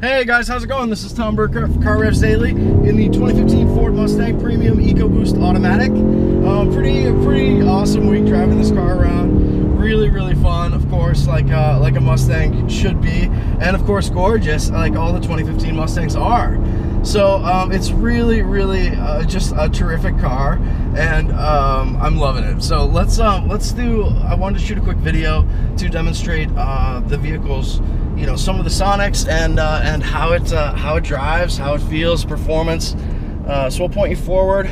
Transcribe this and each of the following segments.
Hey guys, how's it going? This is Tom Burke of car-revs daily in the 2015 Ford Mustang Premium EcoBoost Automatic. Pretty awesome week driving this car around. Really fun, of course, like a Mustang should be, and of course gorgeous, like all the 2015 Mustangs are. So it's really just a terrific car, and I'm loving it. So let's do. I wanted to shoot a quick video to demonstrate the vehicle's, you know, some of the sonics and how it drives, how it feels, performance. So we'll point you forward.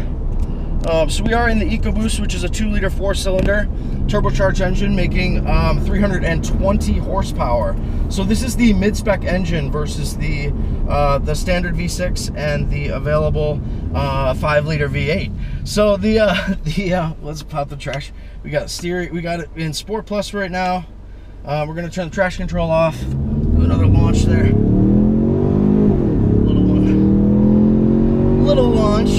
So we are in the EcoBoost, which is a 2-liter 4-cylinder turbocharged engine making 320 horsepower. So this is the mid-spec engine versus the standard V6 and the available 5-liter V8. So let's pop the traction. We got steering. We got it in Sport Plus right now. We're gonna turn the traction control off. Do another launch there. Little launch.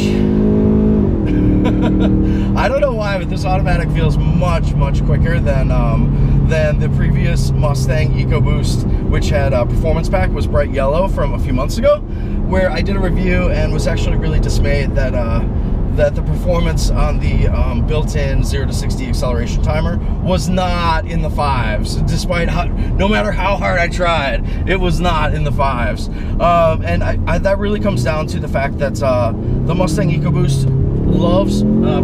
I don't know why, but this automatic feels much quicker than the previous Mustang EcoBoost, which had a performance pack, was bright yellow from a few months ago, where I did a review and was actually really dismayed that that the performance on the built-in 0 to 60 acceleration timer was not in the 5s, despite no matter how hard I tried, it was not in the 5s. And that really comes down to the fact that the Mustang EcoBoost loves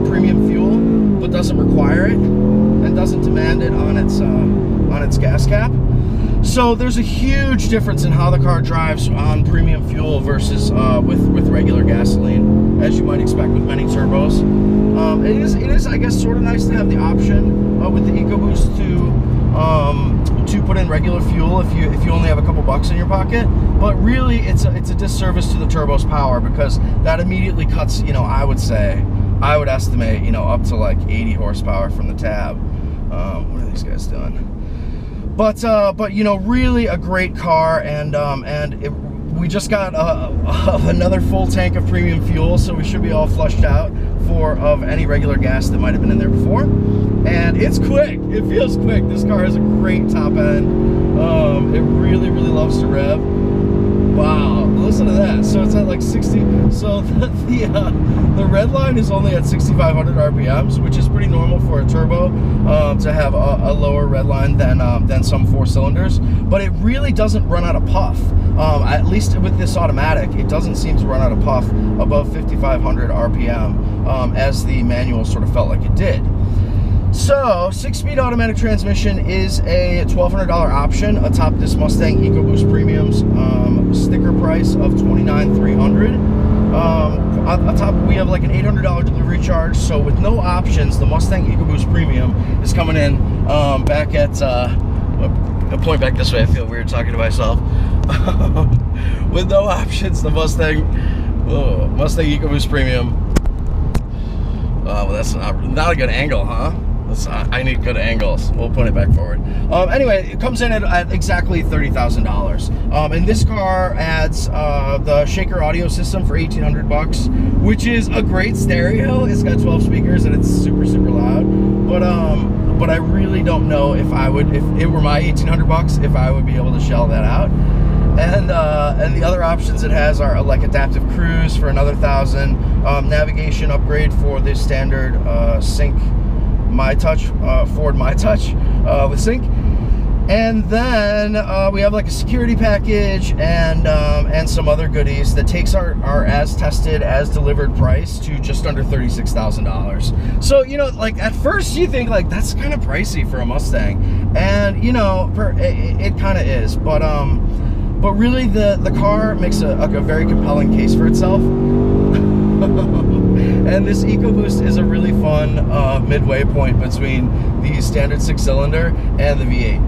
premium fuel, but doesn't require it and doesn't demand it on its gas cap. So there's a huge difference in how the car drives on premium fuel versus with regular gasoline, as you might expect with many turbos. It is I guess sort of nice to have the option with the EcoBoost to put in regular fuel if you only have a couple bucks in your pocket. But really, it's a disservice to the turbo's power, because that immediately cuts, you know, I would estimate, you know, up to like 80 horsepower from the tab. What are these guys doing? But you know, really a great car, and we just got another full tank of premium fuel, so we should be all flushed out of any regular gas that might have been in there before. And it's quick. It feels quick. This car has a great top end. It really loves to rev. Wow, listen to that. So it's at like 60. So the red line is only at 6,500 RPMs, which is pretty normal for a turbo to have a lower red line than some 4-cylinders. But it really doesn't run out of puff. At least with this automatic, it doesn't seem to run out of puff above 5,500 RPM, as the manual sort of felt like it did. So, 6-speed automatic transmission is a $1,200 option atop this Mustang EcoBoost Premium's sticker price of $29,300. Atop, we have like an $800 delivery charge. So with no options, the Mustang EcoBoost Premium is coming in back at, I'll point back this way, I feel weird talking to myself. With no options, the Mustang EcoBoost Premium. Well, that's not a good angle, huh? I need good angles. We'll put it back forward. Anyway, it comes in at exactly $30,000. And this car adds the Shaker audio system for $1,800, which is a great stereo. It's got 12 speakers and it's super loud. But I really don't know if it were my $1,800, if I would be able to shell that out. And the other options it has are like adaptive cruise for another $1,000, navigation upgrade for the standard Sync MyTouch, Ford MyTouch with Sync, and then we have like a security package and some other goodies that takes our as tested, as delivered price to just under $36,000. So, you know, like at first you think like that's kind of pricey for a Mustang, and you know, it kind of is, but really the car makes a very compelling case for itself. And this EcoBoost is a really fun midway point between the standard 6-cylinder and the V8.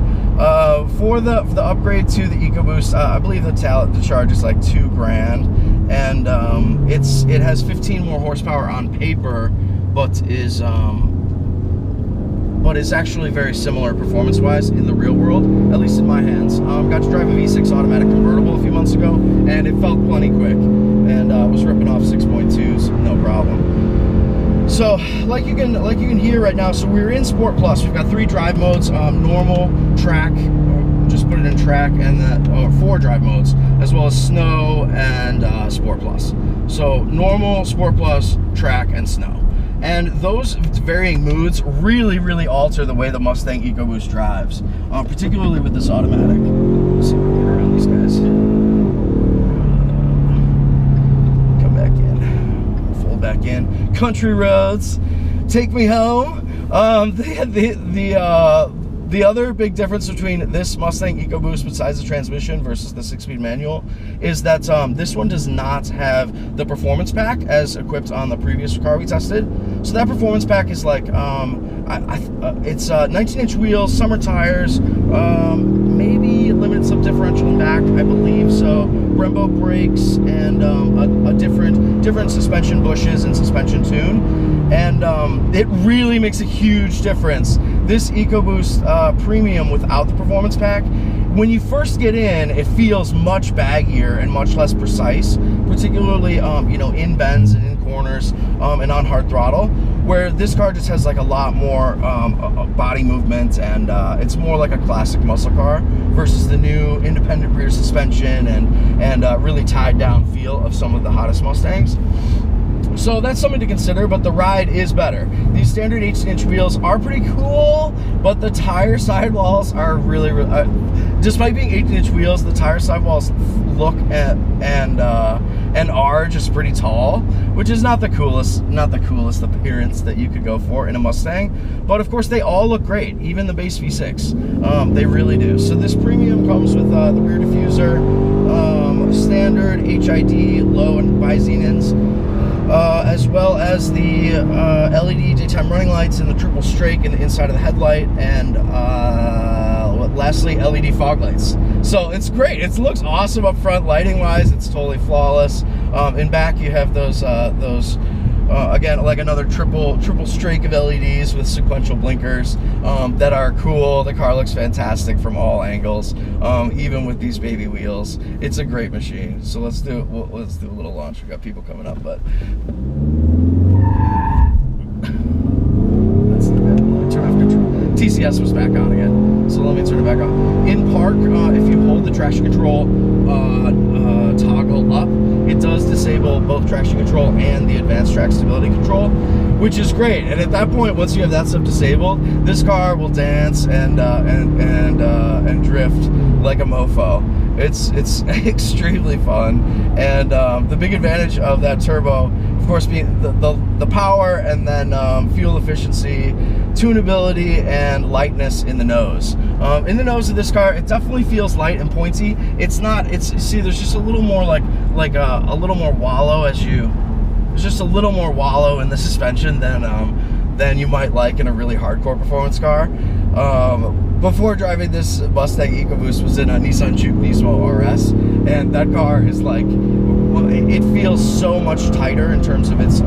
For the upgrade to the EcoBoost, I believe the charge is like $2,000, and it has 15 more horsepower on paper, but is actually very similar performance-wise in the real world, at least in my hands. Got to drive a V6 automatic convertible a few months ago, and it felt plenty quick, and was ripping off 6.2s, no problem. So, like you can hear right now, so we're in Sport Plus. We've got 3 drive modes: normal, track, just put it in track and that, or 4 drive modes, as well as snow and Sport Plus. So normal, Sport Plus, track, and snow. And those varying moods really, really alter the way the Mustang EcoBoost drives, particularly with this automatic. Let's see if we can get around these guys. Come back in. Fold back in. Country roads, take me home. The other big difference between this Mustang EcoBoost besides the transmission versus the 6-speed manual is that this one does not have the performance pack as equipped on the previous car we tested. So that performance pack is like, it's 19-inch wheels, summer tires, maybe limited slip differential in back, I believe so, Brembo brakes, and a different suspension bushes and suspension tune. And it really makes a huge difference. This EcoBoost Premium without the performance pack, when you first get in, it feels much baggier and much less precise, particularly you know, in bends and in corners and on hard throttle, where this car just has like a lot more body movement, and it's more like a classic muscle car versus the new independent rear suspension and really tied down feel of some of the hottest Mustangs. So that's something to consider, but the ride is better. These standard 18-inch wheels are pretty cool, but the tire sidewalls are really, despite being 18-inch wheels, the tire sidewalls look at and are just pretty tall, which is not the coolest appearance that you could go for in a Mustang. But of course, they all look great, even the base V6. They really do. So this Premium comes with the rear diffuser, standard HID low and bi-xenons, as well as the LED daytime running lights and the triple strake in the inside of the headlight, and lastly, LED fog lights. So it's great. It looks awesome up front, lighting wise. It's totally flawless. In back, you have those again, like another triple strake of LEDs with sequential blinkers that are cool. The car looks fantastic from all angles, even with these baby wheels. It's a great machine. So let's do a little launch. We've got people coming up, but that's the bit. Let me turn off control. TCS was back on again, so let me turn it back on. In park, if you hold the traction control toggle up, it does disable both traction control and the advanced track stability control, which is great. And at that point, once you have that stuff disabled, this car will dance and drift like a mofo. It's extremely fun, and the big advantage of that turbo, of course, being the power, and then fuel efficiency, tunability, and lightness in the nose. In the nose of this car, it definitely feels light and pointy. It's not. See, there's just a little more like a little more wallow there's just a little more wallow in the suspension than you might like in a really hardcore performance car. Before driving this Mustang EcoBoost was in a Nissan Juke Nismo RS, and that car is like, it feels so much tighter in terms of its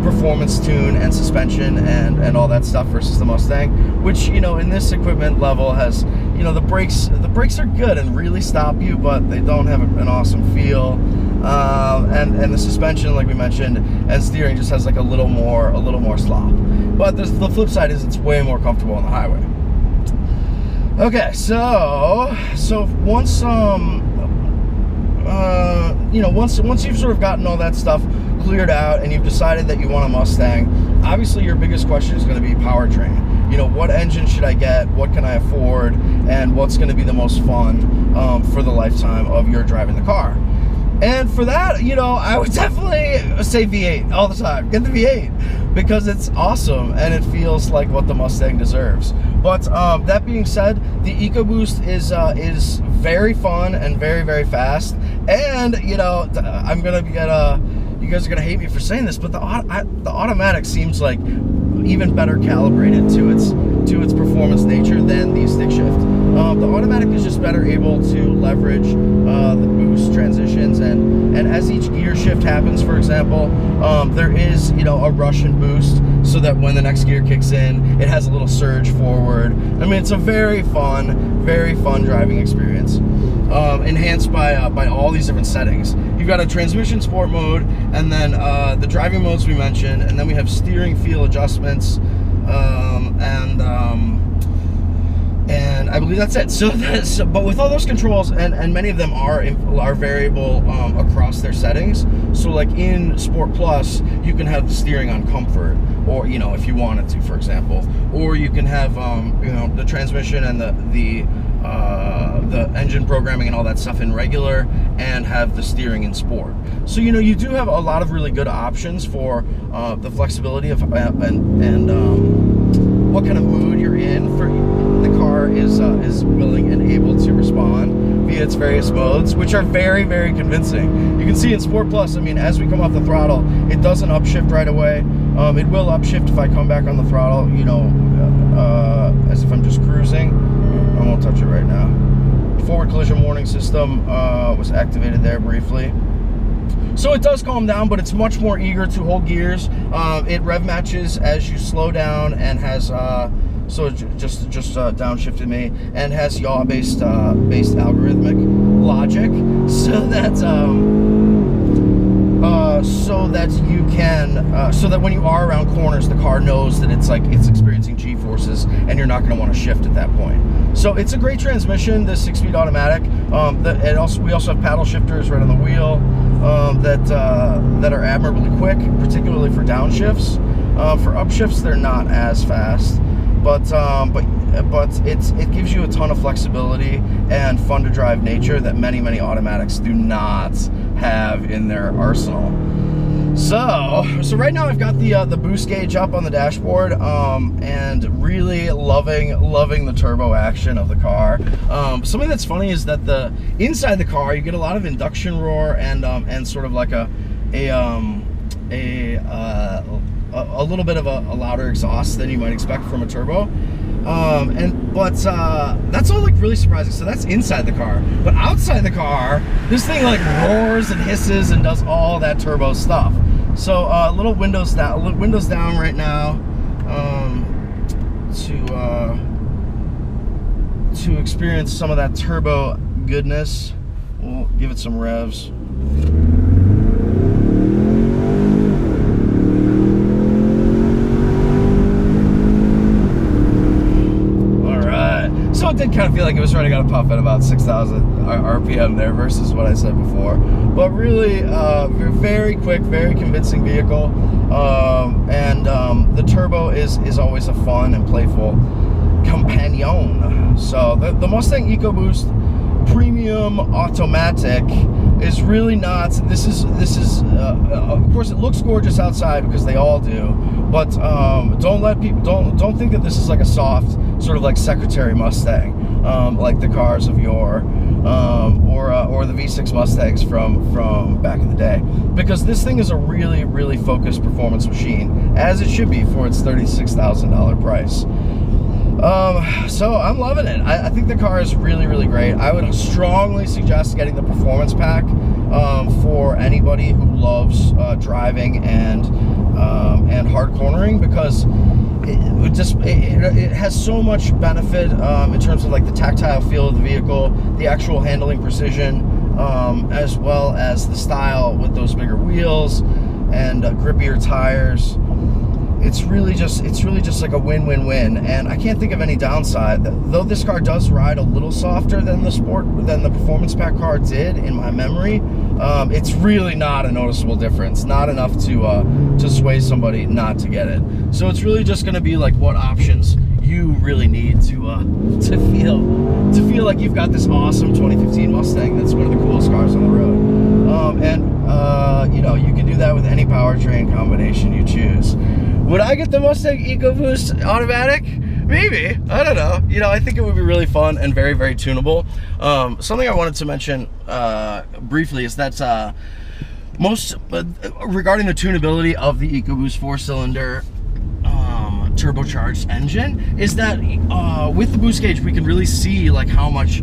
performance tune and suspension and all that stuff versus the Mustang, which, you know, in this equipment level has, you know, the brakes are good and really stop you, but they don't have an awesome feel. And the suspension, like we mentioned, and steering just has like a little more slop. But the flip side is it's way more comfortable on the highway. Okay, so once you know, once you've sort of gotten all that stuff cleared out and you've decided that you want a Mustang, obviously your biggest question is going to be powertrain. You know, what engine should I get? What can I afford? And what's going to be the most fun for the lifetime of your driving the car? And for that, you know, I would definitely say V8 all the time. Get the V8 because it's awesome and it feels like what the Mustang deserves. But that being said, the EcoBoost is very fun and very, very fast. And, you know, I'm gonna get you guys are gonna hate me for saying this, but the automatic seems like even better calibrated to its performance nature than the stick shift. The automatic is just better able to leverage the boost transitions, and as each gear shift happens, for example, there is, you know, a rush and boost, so that when the next gear kicks in, it has a little surge forward. I mean, it's a very fun driving experience, enhanced by all these different settings. You've got a transmission sport mode, and then the driving modes we mentioned, and then we have steering feel adjustments, And I believe that's it. But with all those controls, and many of them are variable across their settings. So like in Sport Plus, you can have the steering on comfort, or if you wanted to, for example, or you can have the transmission and the engine programming and all that stuff in regular, and have the steering in sport. So you do have a lot of really good options for the flexibility of and what kind of mood you're in. For the car is willing and able to respond via its various modes, which are very, very convincing. You can see in Sport Plus, I mean, as we come off the throttle, it doesn't upshift right away. It will upshift if I come back on the throttle, as if I'm just cruising. I won't touch it right now. Forward collision warning system was activated there briefly. So it does calm down, but it's much more eager to hold gears. It rev matches as you slow down, and has so it just downshifted me, and has yaw based algorithmic logic, so that when you are around corners, the car knows that it's experiencing G-forces, and you're not going to want to shift at that point. So it's a great transmission, this 6-speed automatic. We also have paddle shifters right on the wheel that are admirably quick, particularly for downshifts. For upshifts, they're not as fast, but it gives you a ton of flexibility and fun to drive nature that many automatics do not have in their arsenal. So right now I've got the boost gauge up on the dashboard, and really loving the turbo action of the car. Something that's funny is that inside the car you get a lot of induction roar and sort of like a little bit of a louder exhaust than you might expect from a turbo. But that's all like really surprising. So that's inside the car, but outside the car, this thing like roars and hisses and does all that turbo stuff. So little windows down right now to experience some of that turbo goodness. We'll give it some revs. So it did kind of feel like it was running on a puff at about 6,000 RPM there versus what I said before. But really, very quick, very convincing vehicle. The turbo is always a fun and playful companion. So the Mustang EcoBoost Premium Automatic is really not. This is of course it looks gorgeous outside because they all do, but don't think that this is like a soft sort of like Secretary Mustang, like the cars of yore, or the V6 Mustangs from back in the day, because this thing is a really focused performance machine, as it should be for its $36,000 price. So I'm loving it. I think the car is really great. I would strongly suggest getting the performance pack for anybody who loves driving and hard cornering, because it has so much benefit in terms of like the tactile feel of the vehicle, the actual handling precision, as well as the style with those bigger wheels and grippier tires. It's really just like a win-win-win, and I can't think of any downside. Though this car does ride a little softer than the performance pack car did in my memory, it's really not a noticeable difference. Not enough to sway somebody not to get it. So it's really just going to be like what options you really need to feel like you've got this awesome 2015 Mustang that's one of the coolest cars on the road. You can do that with any powertrain combination you choose. Would I get the Mustang EcoBoost automatic? Maybe. I don't know. I think it would be really fun and very tunable. Something I wanted to mention briefly is that regarding the tunability of the EcoBoost 4-cylinder turbocharged engine, is that with the boost gauge we can really see like how much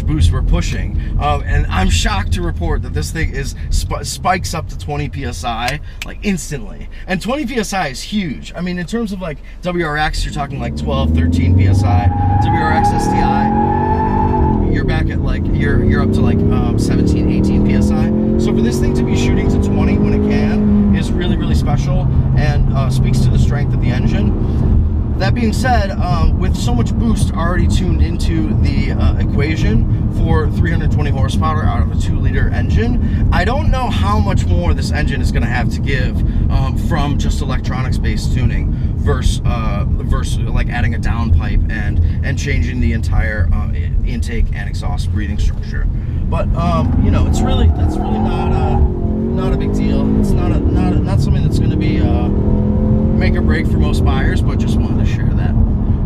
boost we're pushing, and I'm shocked to report that this thing spikes up to 20 psi like instantly, and 20 psi is huge. I mean, in terms of like WRX, you're talking like 12-13 psi. WRX STI, you're back at like you're up to like 17-18 psi. So for this thing to be shooting to 20 when it can is really special, and speaks to the strength of the engine. that being said, with so much boost already tuned into the equation for 320 horsepower out of a 2-liter engine, I don't know how much more this engine is going to have to give from just electronics-based tuning versus like adding a downpipe and changing the entire intake and exhaust breathing structure. But you know, that's really not a big deal. It's not something that's going to be make or break for most buyers, but just wanted to share that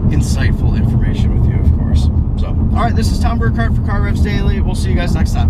insightful information with you, of course. So, all right, this is Tom Burkhardt for Car Revs Daily. We'll see you guys next time.